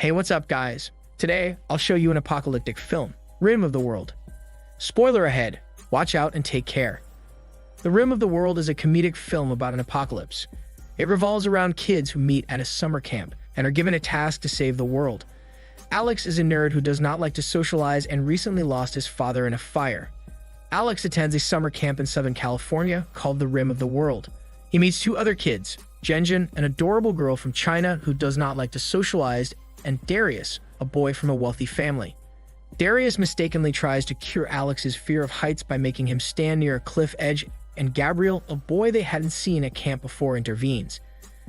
Hey, what's up, guys? Today, I'll show you an apocalyptic film, Rim of the World. Spoiler ahead, watch out and take care. The Rim of the World is a comedic film about an apocalypse. It revolves around kids who meet at a summer camp and are given a task to save the world. Alex is a nerd who does not like to socialize and recently lost his father in a fire. Alex attends a summer camp in Southern California called the Rim of the World. He meets two other kids, Zhenjin, an adorable girl from China who does not like to socialize, and Darius, a boy from a wealthy family. Darius mistakenly tries to cure Alex's fear of heights by making him stand near a cliff edge, and Gabriel, a boy they hadn't seen at camp before, intervenes.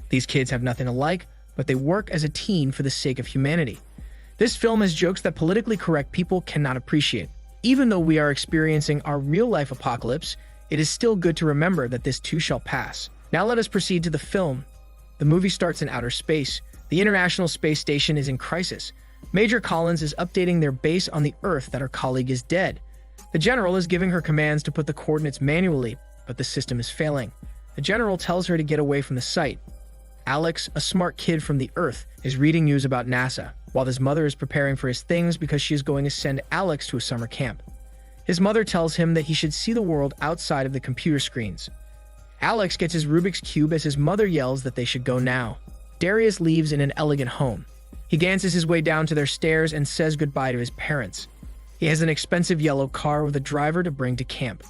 These kids have nothing alike, but they work as a team for the sake of humanity. This film has jokes that politically correct people cannot appreciate. Even though we are experiencing our real-life apocalypse, it is still good to remember that this too shall pass. Now let us proceed to the film. The movie starts in outer space. The International Space Station is in crisis. Major Collins is updating their base on the Earth that her colleague is dead. The General is giving her commands to put the coordinates manually, but the system is failing. The General tells her to get away from the site. Alex, a smart kid from the Earth, is reading news about NASA, while his mother is preparing for his things because she is going to send Alex to a summer camp. His mother tells him that he should see the world outside of the computer screens. Alex gets his Rubik's Cube as his mother yells that they should go now. Darius leaves in an elegant home. He dances his way down to their stairs and says goodbye to his parents. He has an expensive yellow car with a driver to bring to camp.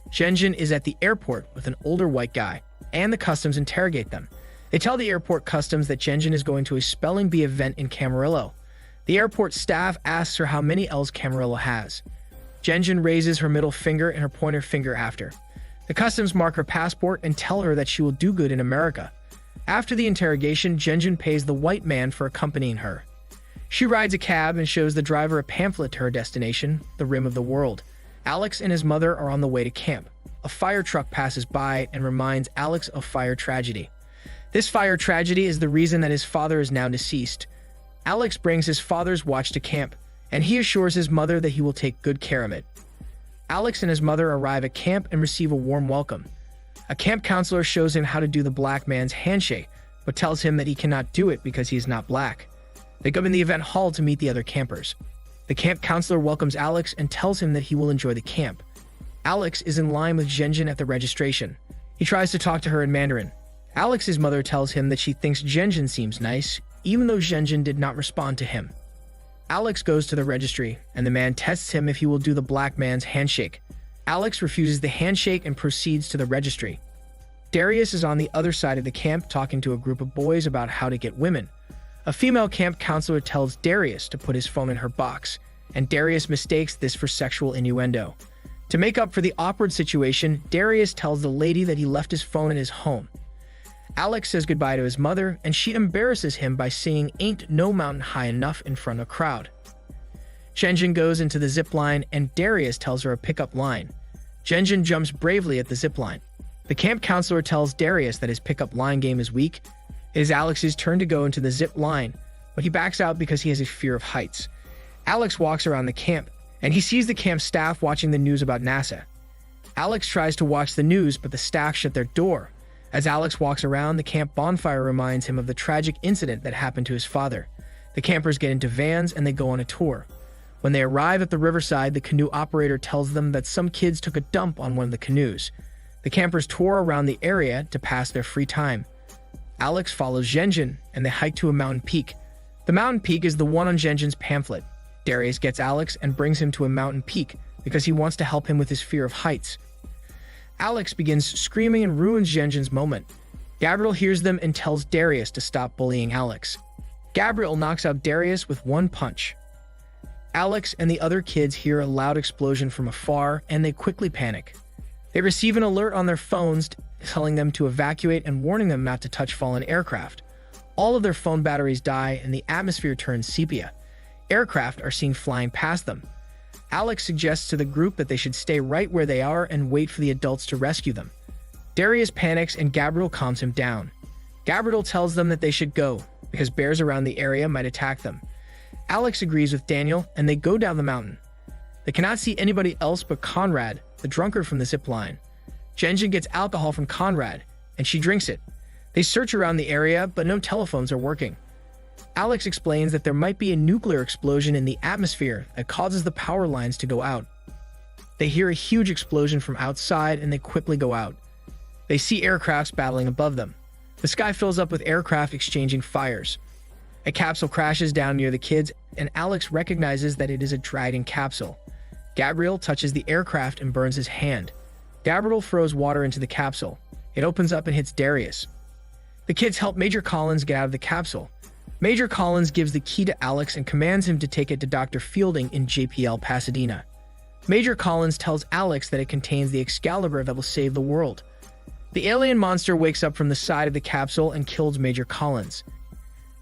Zhenjin is at the airport with an older white guy, and the customs interrogate them. They tell the airport customs that Zhenjin is going to a spelling bee event in Camarillo. The airport staff asks her how many L's Camarillo has. Zhenjin raises her middle finger and her pointer finger after. The customs mark her passport and tell her that she will do good in America. After the interrogation, Zhenjin pays the white man for accompanying her. She rides a cab and shows the driver a pamphlet to her destination, the Rim of the World. Alex and his mother are on the way to camp. A fire truck passes by and reminds Alex of fire tragedy. This fire tragedy is the reason that his father is now deceased. Alex brings his father's watch to camp, and he assures his mother that he will take good care of it. Alex and his mother arrive at camp and receive a warm welcome. A camp counselor shows him how to do the black man's handshake, but tells him that he cannot do it because he is not black. They go in the event hall to meet the other campers. The camp counselor welcomes Alex and tells him that he will enjoy the camp. Alex is in line with Zhenjin at the registration. He tries to talk to her in Mandarin. Alex's mother tells him that she thinks Zhenjin seems nice, even though Zhenjin did not respond to him. Alex goes to the registry, and the man tests him if he will do the black man's handshake. Alex refuses the handshake and proceeds to the registry. Darius is on the other side of the camp talking to a group of boys about how to get women. A female camp counselor tells Darius to put his phone in her box, and Darius mistakes this for sexual innuendo. To make up for the awkward situation, Darius tells the lady that he left his phone in his home. Alex says goodbye to his mother, and she embarrasses him by singing "Ain't No Mountain High Enough" in front of a crowd. Zhenjin goes into the zip line, and Darius tells her a pickup line. Zhenjin jumps bravely at the zip line. The camp counselor tells Darius that his pickup line game is weak. It is Alex's turn to go into the zip line, but he backs out because he has a fear of heights. Alex walks around the camp, and he sees the camp staff watching the news about NASA. Alex tries to watch the news, but the staff shut their door. As Alex walks around, the camp bonfire reminds him of the tragic incident that happened to his father. The campers get into vans and they go on a tour. When they arrive at the riverside, the canoe operator tells them that some kids took a dump on one of the canoes. The campers tour around the area to pass their free time. Alex follows Zhenjin, and they hike to a mountain peak. The mountain peak is the one on Zhenjin's pamphlet. Darius gets Alex and brings him to a mountain peak because he wants to help him with his fear of heights. Alex begins screaming and ruins Zhenjin's moment. Gabriel hears them and tells Darius to stop bullying Alex. Gabriel knocks out Darius with one punch. Alex and the other kids hear a loud explosion from afar, and they quickly panic. They receive an alert on their phones telling them to evacuate and warning them not to touch fallen aircraft. All of their phone batteries die, and the atmosphere turns sepia. Aircraft are seen flying past them. Alex suggests to the group that they should stay right where they are and wait for the adults to rescue them. Darius panics, and Gabriel calms him down. Gabriel tells them that they should go, because bears around the area might attack them. Alex agrees with Daniel, and they go down the mountain. They cannot see anybody else but Conrad, the drunkard from the zip line. Zhenjin gets alcohol from Conrad, and she drinks it. They search around the area, but no telephones are working. Alex explains that there might be a nuclear explosion in the atmosphere that causes the power lines to go out. They hear a huge explosion from outside and they quickly go out. They see aircrafts battling above them. The sky fills up with aircraft exchanging fires. A capsule crashes down near the kids, and Alex recognizes that it is a Dragon capsule. Gabriel touches the aircraft and burns his hand. Gabriel throws water into the capsule. It opens up and hits Darius. The kids help Major Collins get out of the capsule. Major Collins gives the key to Alex and commands him to take it to Dr. Fielding in JPL Pasadena. Major Collins tells Alex that it contains the Excalibur that will save the world. The alien monster wakes up from the side of the capsule and kills Major Collins.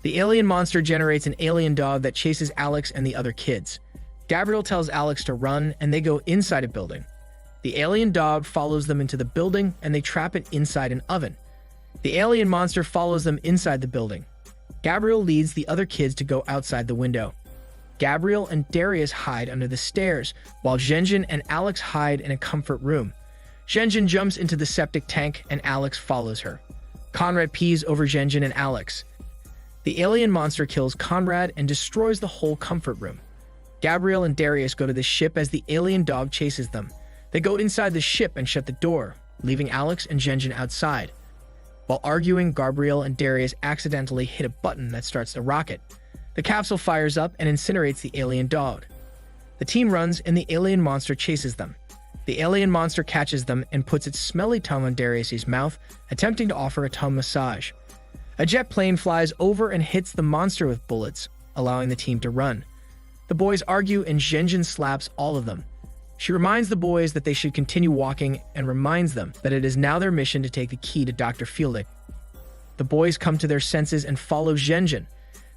The alien monster generates an alien dog that chases Alex and the other kids. Gabriel tells Alex to run, and they go inside a building. The alien dog follows them into the building, and they trap it inside an oven. The alien monster follows them inside the building. Gabriel leads the other kids to go outside the window. Gabriel and Darius hide under the stairs, while Zhenjin and Alex hide in a comfort room. Zhenjin jumps into the septic tank, and Alex follows her. Conrad pees over Zhenjin and Alex. The alien monster kills Conrad and destroys the whole comfort room. Gabriel and Darius go to the ship as the alien dog chases them. They go inside the ship and shut the door, leaving Alex and Zhenjin outside. While arguing, Gabriel and Darius accidentally hit a button that starts the rocket. The capsule fires up and incinerates the alien dog. The team runs and the alien monster chases them. The alien monster catches them and puts its smelly tongue on Darius' mouth, attempting to offer a tongue massage. A jet plane flies over and hits the monster with bullets, allowing the team to run. The boys argue and Zhenjin slaps all of them. She reminds the boys that they should continue walking and reminds them that it is now their mission to take the key to Dr. Fielding. The boys come to their senses and follow Zhenjin.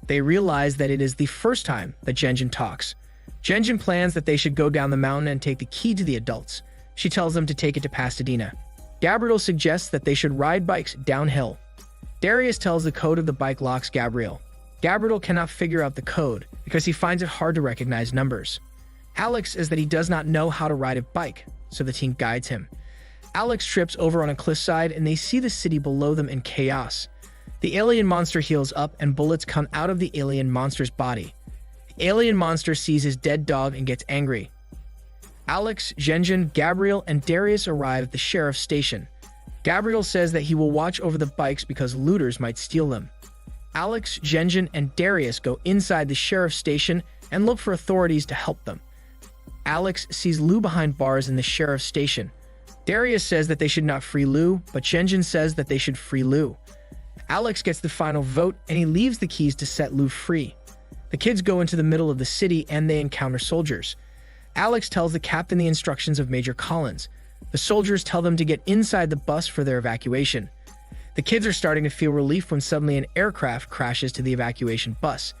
They realize that it is the first time that Zhenjin talks. Zhenjin plans that they should go down the mountain and take the key to the adults. She tells them to take it to Pasadena. Gabriel suggests that they should ride bikes downhill. Darius tells the code of the bike locks Gabriel. Gabriel cannot figure out the code because he finds it hard to recognize numbers. Alex says that he does not know how to ride a bike, so the team guides him. Alex trips over on a cliffside and they see the city below them in chaos. The alien monster heals up and bullets come out of the alien monster's body. The alien monster sees his dead dog and gets angry. Alex, Zhenjin, Gabriel, and Darius arrive at the sheriff's station. Gabriel says that he will watch over the bikes because looters might steal them. Alex, Zhenjin, and Darius go inside the sheriff's station and look for authorities to help them. Alex sees Lou behind bars in the sheriff's station. Darius says that they should not free Lou, but Zhenjin says that they should free Lou. Alex gets the final vote and he leaves the keys to set Lou free. The kids go into the middle of the city and they encounter soldiers. Alex tells the captain the instructions of Major Collins. The soldiers tell them to get inside the bus for their evacuation. The kids are starting to feel relief when suddenly an aircraft crashes to the evacuation bus.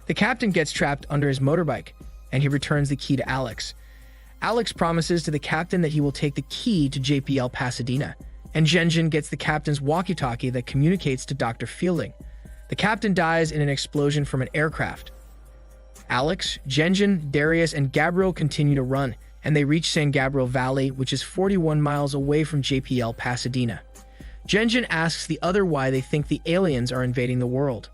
The captain gets trapped under his motorbike, and he returns the key to Alex. Alex promises to the captain that he will take the key to JPL Pasadena, and Zhenjin gets the captain's walkie-talkie that communicates to Dr. Fielding. The captain dies in an explosion from an aircraft. Alex, Zhenjin, Darius, and Gabriel continue to run, and they reach San Gabriel Valley, which is 41 miles away from JPL Pasadena. Zhenjin asks the other why they think the aliens are invading the world.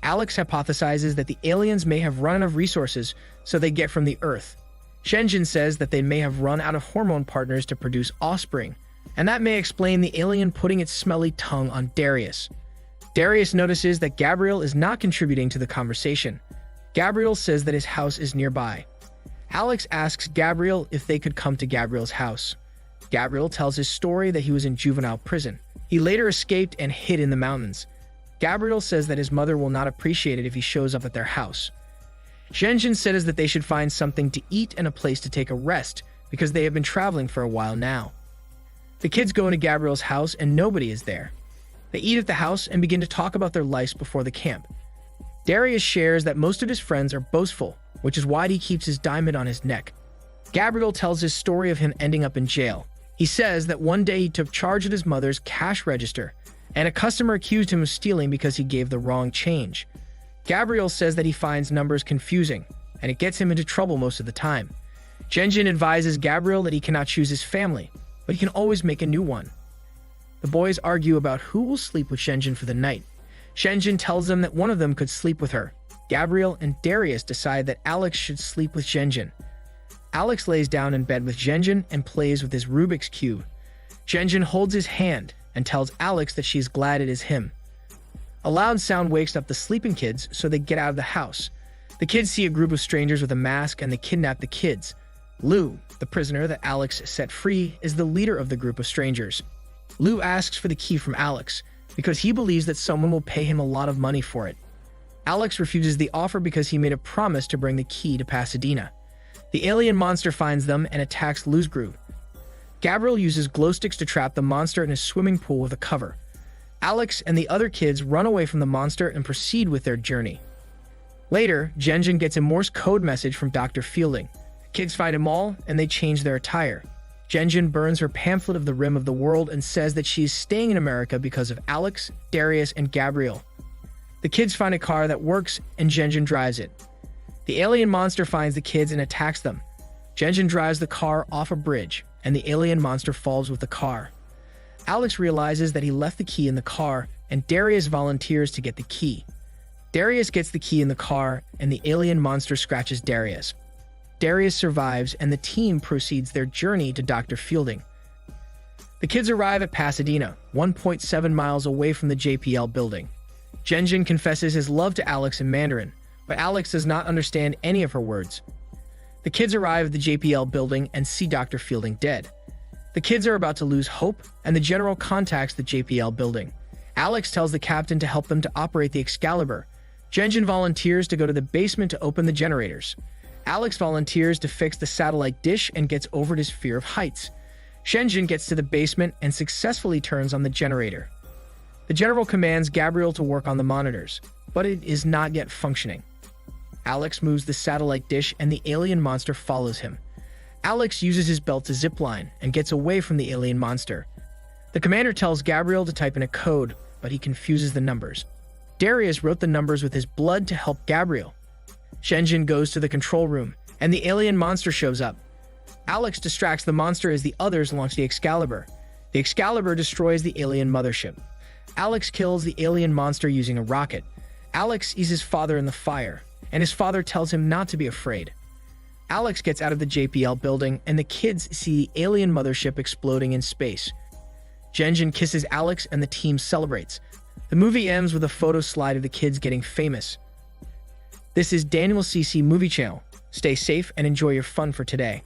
Alex hypothesizes that the aliens may have run out of resources, so they get from the Earth. Zhenjin says that they may have run out of hormone partners to produce offspring, and that may explain the alien putting its smelly tongue on Darius. Darius notices that Gabriel is not contributing to the conversation. Gabriel says that his house is nearby. Alex asks Gabriel if they could come to Gabriel's house. Gabriel tells his story that he was in juvenile prison. He later escaped and hid in the mountains. Gabriel says that his mother will not appreciate it if he shows up at their house. Zhenjin says that they should find something to eat and a place to take a rest because they have been traveling for a while now. The kids go into Gabriel's house and nobody is there. They eat at the house and begin to talk about their lives before the camp. Darius shares that most of his friends are boastful, which is why he keeps his diamond on his neck. Gabriel tells his story of him ending up in jail. He says that one day he took charge of his mother's cash register, and a customer accused him of stealing because he gave the wrong change. Gabriel says that he finds numbers confusing, and it gets him into trouble most of the time. Zhenjin advises Gabriel that he cannot choose his family, but he can always make a new one. The boys argue about who will sleep with Zhenjin for the night. Shenzhen tells them that one of them could sleep with her. Gabriel and Darius decide that Alex should sleep with Shenzhen. Alex lays down in bed with Shenzhen and plays with his Rubik's Cube. Shenzhen holds his hand and tells Alex that she's glad it is him. A loud sound wakes up the sleeping kids, so they get out of the house. The kids see a group of strangers with a mask and they kidnap the kids. Lou, the prisoner that Alex set free, is the leader of the group of strangers. Lou asks for the key from Alex because he believes that someone will pay him a lot of money for it. Alex refuses the offer because he made a promise to bring the key to Pasadena. The alien monster finds them and attacks Lou's group. Gabriel uses glow sticks to trap the monster in a swimming pool with a cover. Alex and the other kids run away from the monster and proceed with their journey. Later, Shenzhen gets a Morse code message from Dr. Fielding. Kids find him all and they change their attire. Shenzhen burns her pamphlet of the Rim of the World and says that she is staying in America because of Alex, Darius, and Gabriel. The kids find a car that works and Shenzhen drives it. The alien monster finds the kids and attacks them. Shenzhen drives the car off a bridge and the alien monster falls with the car. Alex realizes that he left the key in the car and Darius volunteers to get the key. Darius gets the key in the car and the alien monster scratches Darius. Darius survives and the team proceeds their journey to Dr. Fielding. The kids arrive at Pasadena, 1.7 miles away from the JPL building. Shenzhen confesses his love to Alex in Mandarin, but Alex does not understand any of her words. The kids arrive at the JPL building and see Dr. Fielding dead. The kids are about to lose hope, and the general contacts the JPL building. Alex tells the captain to help them to operate the Excalibur. Shenzhen volunteers to go to the basement to open the generators. Alex volunteers to fix the satellite dish and gets over his fear of heights. Shenzhen gets to the basement and successfully turns on the generator. The general commands Gabriel to work on the monitors, but it is not yet functioning. Alex moves the satellite dish and the alien monster follows him. Alex uses his belt to zipline and gets away from the alien monster. The commander tells Gabriel to type in a code, but he confuses the numbers. Darius wrote the numbers with his blood to help Gabriel. Shenzhen goes to the control room, and the alien monster shows up. Alex distracts the monster as the others launch the Excalibur. The Excalibur destroys the alien mothership. Alex kills the alien monster using a rocket. Alex sees his father in the fire, and his father tells him not to be afraid. Alex gets out of the JPL building, and the kids see the alien mothership exploding in space. Shenzhen kisses Alex, and the team celebrates. The movie ends with a photo slide of the kids getting famous. This is Daniel CC Movie Channel. Stay safe and enjoy your fun for today.